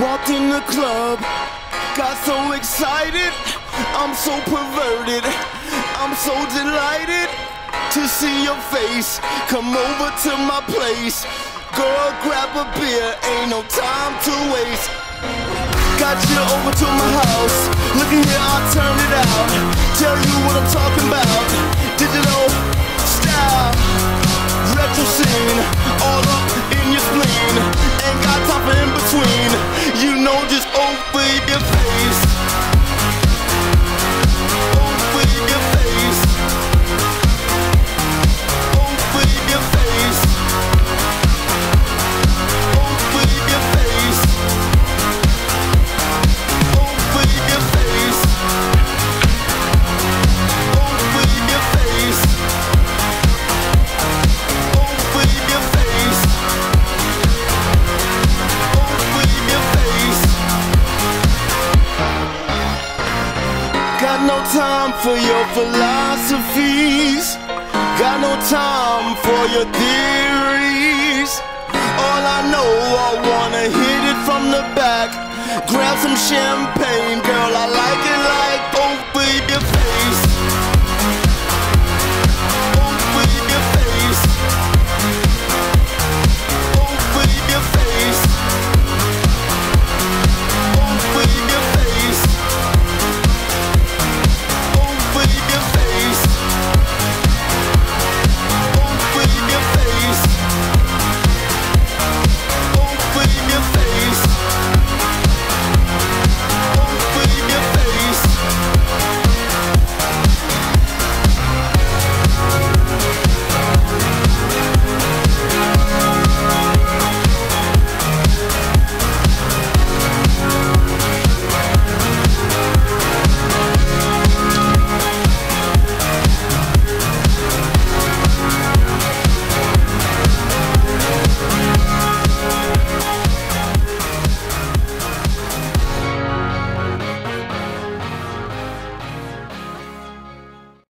Walked in the club, got so excited, I'm so perverted, I'm so delighted to see your face. Come over to my place, girl, grab a beer, ain't no time to waste. Got you over to my house, look at here, I'll turn it out. Tell you what I'm talking about, digital style, retro scene, all up in your spleen. Ain't got time for in between, you know just open your face. Open your face. Open your face. Open your face. Open your face. Open your face. Open your face. Open your face. Got no time for your philosophies. Got no time for your theories. All I know, I wanna hit it from the back. Grab some champagne, girl, I like it like